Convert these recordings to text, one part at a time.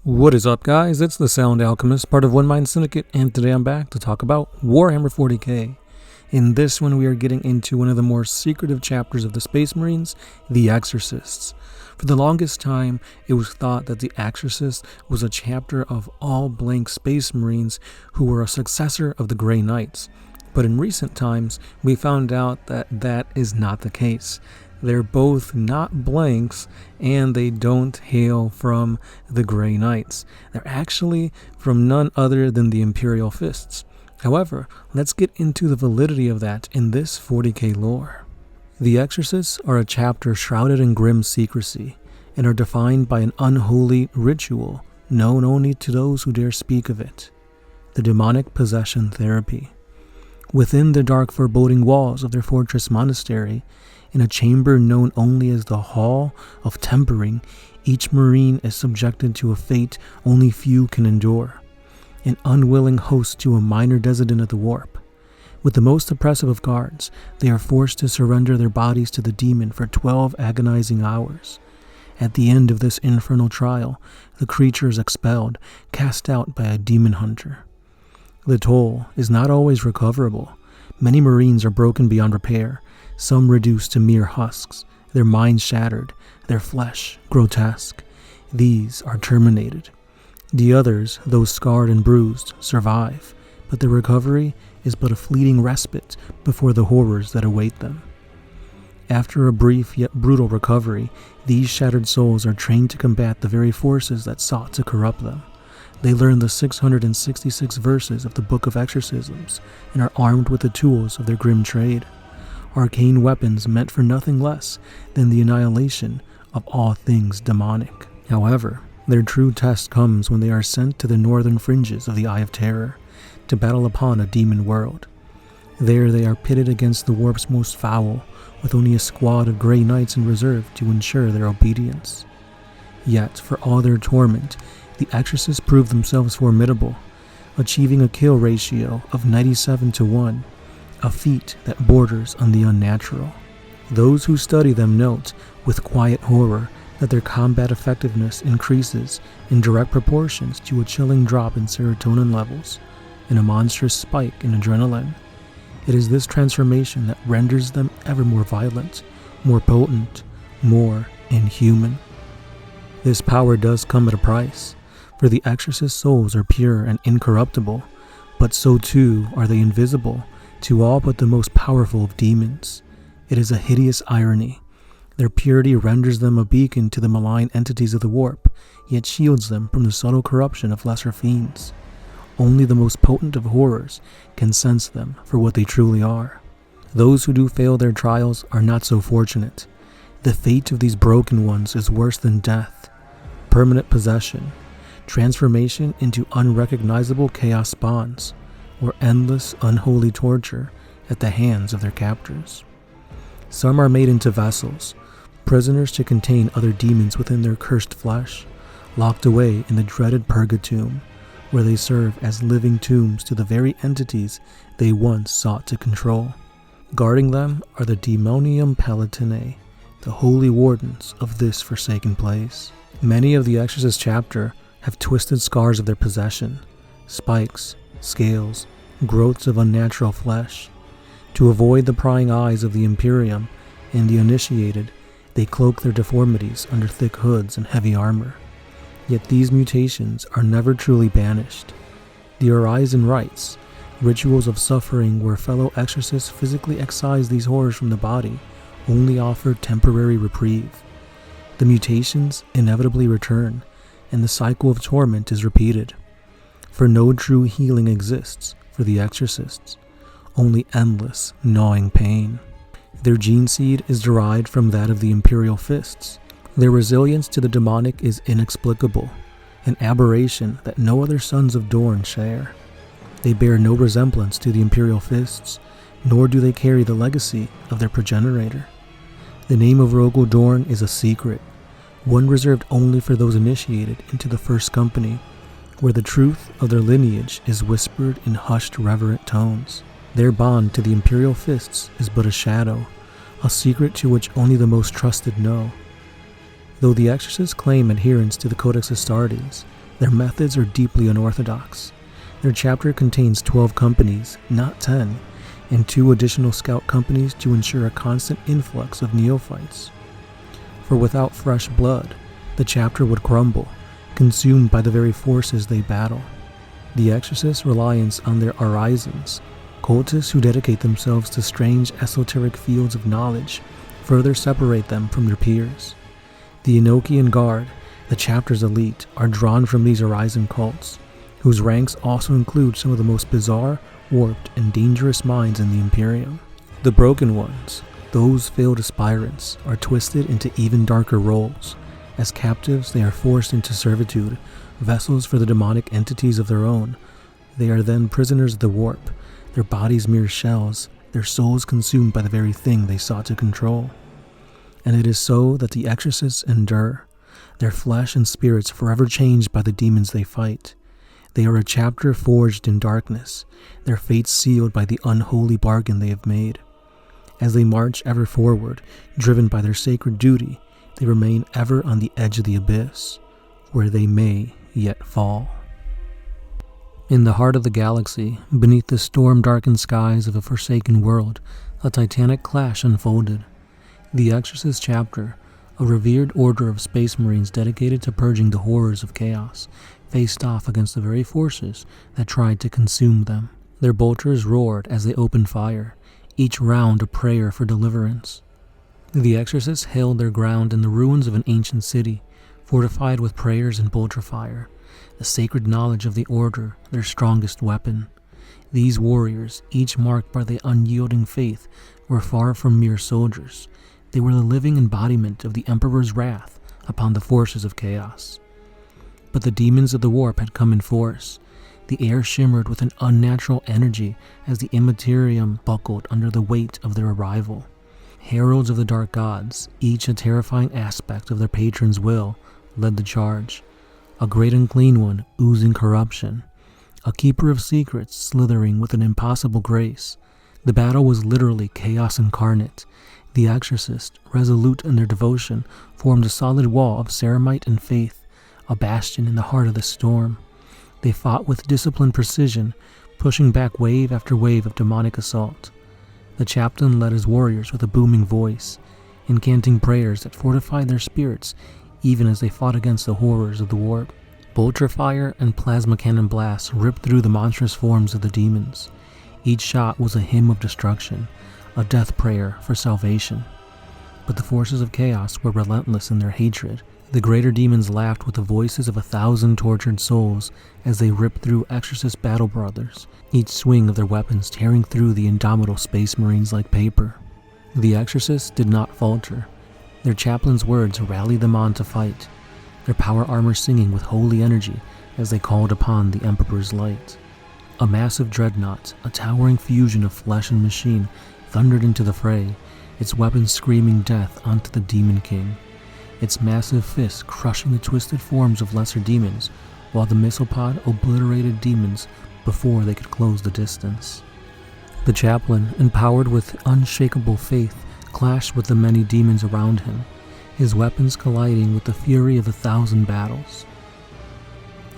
What is up, guys? It's the Sound Alchemist, part of One Mind Syndicate, and today I'm back to talk about Warhammer 40K. In this one, we are getting into one of the more secretive chapters of the Space Marines, the Exorcists. For the longest time, it was thought that the Exorcist was a chapter of all blank Space Marines who were a successor of the Grey Knights. But in recent times, we found out that that is not the case. They're both not blanks, and they don't hail from the Grey Knights. They're actually from none other than the Imperial Fists. However, let's get into the validity of that in this 40k lore. The Exorcists are a chapter shrouded in grim secrecy, and are defined by an unholy ritual known only to those who dare speak of it: the demonic possession therapy. Within the dark, foreboding walls of their fortress monastery, in a chamber known only as the Hall of Tempering, each Marine is subjected to a fate only few can endure: an unwilling host to a minor dissident of the warp. With the most oppressive of guards, they are forced to surrender their bodies to the demon for 12 agonizing hours. At the end of this infernal trial, the creature is expelled, cast out by a demon hunter. The toll is not always recoverable. Many Marines are broken beyond repair, some reduced to mere husks, their minds shattered, their flesh grotesque. These are terminated. The others, those scarred and bruised, survive, but their recovery is but a fleeting respite before the horrors that await them. After a brief yet brutal recovery, these shattered souls are trained to combat the very forces that sought to corrupt them. They learn the 666 verses of the Book of Exorcisms and are armed with the tools of their grim trade: arcane weapons meant for nothing less than the annihilation of all things demonic. However, their true test comes when they are sent to the northern fringes of the Eye of Terror to battle upon a demon world. There they are pitted against the warp's most foul, with only a squad of Grey Knights in reserve to ensure their obedience. Yet, for all their torment, the Exorcists prove themselves formidable, achieving a kill ratio of 97-1, a feat that borders on the unnatural. Those who study them note, with quiet horror, that their combat effectiveness increases in direct proportions to a chilling drop in serotonin levels and a monstrous spike in adrenaline. It is this transformation that renders them ever more violent, more potent, more inhuman. This power does come at a price, for the Exorcist souls are pure and incorruptible, but so too are they invisible to all but the most powerful of demons. It is a hideous irony. Their purity renders them a beacon to the malign entities of the warp, yet shields them from the subtle corruption of lesser fiends. Only the most potent of horrors can sense them for what they truly are. Those who do fail their trials are not so fortunate. The fate of these broken ones is worse than death: permanent possession, transformation into unrecognizable chaos spawns, or endless unholy torture at the hands of their captors. Some are made into vessels, prisoners to contain other demons within their cursed flesh, locked away in the dreaded purgatomb, where they serve as living tombs to the very entities they once sought to control. Guarding them are the Demonium Palatinae, the holy wardens of this forsaken place. Many of the Exorcist chapter have twisted scars of their possession: spikes, scales, growths of unnatural flesh. To avoid the prying eyes of the Imperium and the initiated, they cloak their deformities under thick hoods and heavy armor. Yet these mutations are never truly banished. The orison rites, rituals of suffering where fellow exorcists physically excise these horrors from the body, only offer temporary reprieve. The mutations inevitably return, and the cycle of torment is repeated. For no true healing exists for the Exorcists, only endless, gnawing pain. Their gene seed is derived from that of the Imperial Fists. Their resilience to the demonic is inexplicable, an aberration that no other Sons of Dorn share. They bear no resemblance to the Imperial Fists, nor do they carry the legacy of their progenitor. The name of Rogel Dorn is a secret, one reserved only for those initiated into the First Company, where the truth of their lineage is whispered in hushed, reverent tones. Their bond to the Imperial Fists is but a shadow, a secret to which only the most trusted know. Though the Exorcists claim adherence to the Codex Astartes, Their methods are deeply unorthodox. Their chapter contains 12 companies, not 10, and 2 additional scout companies to ensure a constant influx of neophytes. For without fresh blood, the chapter would crumble, consumed by the very forces they battle. The Exorcists' reliance on their orisons, cultists who dedicate themselves to strange esoteric fields of knowledge, further separate them from their peers. The Enochian Guard, the chapter's elite, are drawn from these orison cults, whose ranks also include some of the most bizarre, warped, and dangerous minds in the Imperium. The Broken Ones, those failed aspirants, are twisted into even darker roles. As captives, they are forced into servitude, vessels for the demonic entities of their own. They are then prisoners of the warp, their bodies mere shells, their souls consumed by the very thing they sought to control. And it is so that the Exorcists endure, their flesh and spirits forever changed by the demons they fight. They are a chapter forged in darkness, their fates sealed by the unholy bargain they have made. As they march ever forward, driven by their sacred duty, they remain ever on the edge of the abyss, where they may yet fall. In the heart of the galaxy, beneath the storm-darkened skies of a forsaken world, a titanic clash unfolded. The Exorcist chapter, a revered order of space marines dedicated to purging the horrors of chaos, faced off against the very forces that tried to consume them. Their bolters roared as they opened fire, each round a prayer for deliverance. The Exorcists held their ground in the ruins of an ancient city, fortified with prayers and bolter fire, the sacred knowledge of the Order, their strongest weapon. These warriors, each marked by the unyielding faith, were far from mere soldiers. They were the living embodiment of the Emperor's wrath upon the forces of chaos. But the demons of the warp had come in force. The air shimmered with an unnatural energy as the Immaterium buckled under the weight of their arrival. Heralds of the dark gods, each a terrifying aspect of their patron's will, led the charge. A great unclean one, oozing corruption. A keeper of secrets, slithering with an impossible grace. The battle was literally chaos incarnate. The Exorcists, resolute in their devotion, formed a solid wall of ceramite and faith, a bastion in the heart of the storm. They fought with disciplined precision, pushing back wave after wave of demonic assault. The chaplain led his warriors with a booming voice, incanting prayers that fortified their spirits even as they fought against the horrors of the warp. Bolter fire and plasma cannon blasts ripped through the monstrous forms of the demons. Each shot was a hymn of destruction, a death prayer for salvation. But the forces of chaos were relentless in their hatred. The greater demons laughed with the voices of 1,000 tortured souls as they ripped through Exorcist battle brothers, each swing of their weapons tearing through the indomitable space marines like paper. The Exorcists did not falter. Their chaplain's words rallied them on to fight, their power armor singing with holy energy as they called upon the Emperor's light. A massive dreadnought, a towering fusion of flesh and machine, thundered into the fray, its weapons screaming death onto the Demon King, its massive fists crushing the twisted forms of lesser demons, while the missile pod obliterated demons before they could close the distance. The chaplain, empowered with unshakable faith, clashed with the many demons around him, his weapons colliding with the fury of 1,000 battles.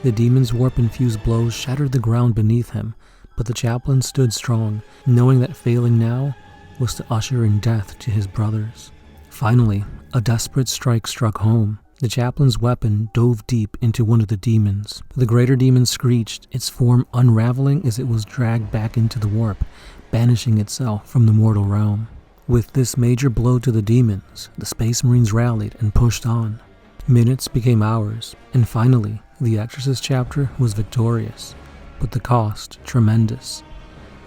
The demon's warp-infused blows shattered the ground beneath him, but the chaplain stood strong, knowing that failing now was to usher in death to his brothers. Finally, a desperate strike struck home. The chaplain's weapon dove deep into one of the demons. The greater demon screeched, its form unraveling as it was dragged back into the warp, banishing itself from the mortal realm. With this major blow to the demons, the Space Marines rallied and pushed on. Minutes became hours, and finally, the Exorcist chapter was victorious, but the cost tremendous.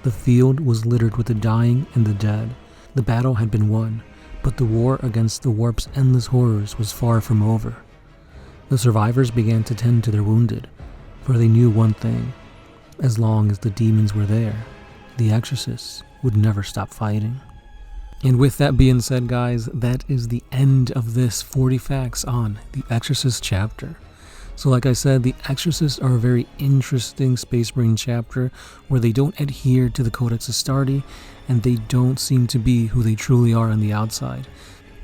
The field was littered with the dying and the dead. The battle had been won, but the war against the warp's endless horrors was far from over. The survivors began to tend to their wounded, for they knew one thing: as long as the demons were there, the Exorcists would never stop fighting. And with that being said, guys, that is the end of this 40 facts on the Exorcist chapter. So like I said, the Exorcists are a very interesting Space Marine chapter where they don't adhere to the Codex Astartes and they don't seem to be who they truly are on the outside.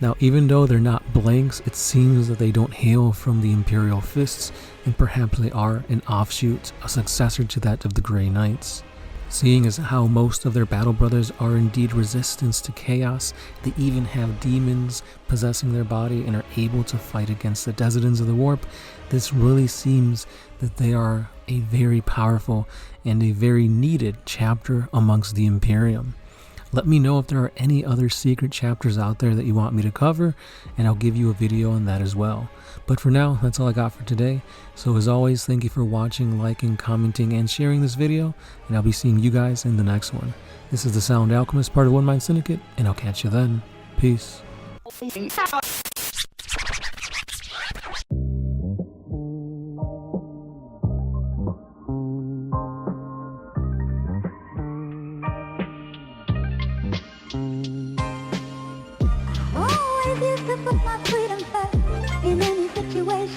Now, even though they're not blanks, it seems that they don't hail from the Imperial Fists, and perhaps they are an offshoot, a successor to that of the Grey Knights. Seeing as how most of their battle brothers are indeed resistance to chaos, they even have demons possessing their body and are able to fight against the Desitans of the Warp, this really seems that they are a very powerful and a very needed chapter amongst the Imperium. Let me know if there are any other secret chapters out there that you want me to cover, and I'll give you a video on that as well. But for now, that's all I got for today. So as always, thank you for watching, liking, commenting, and sharing this video, and I'll be seeing you guys in the next one. This is the Sound Alchemist, part of One Mind Syndicate, and I'll catch you then. Peace. Always used to put my freedom first in any situation.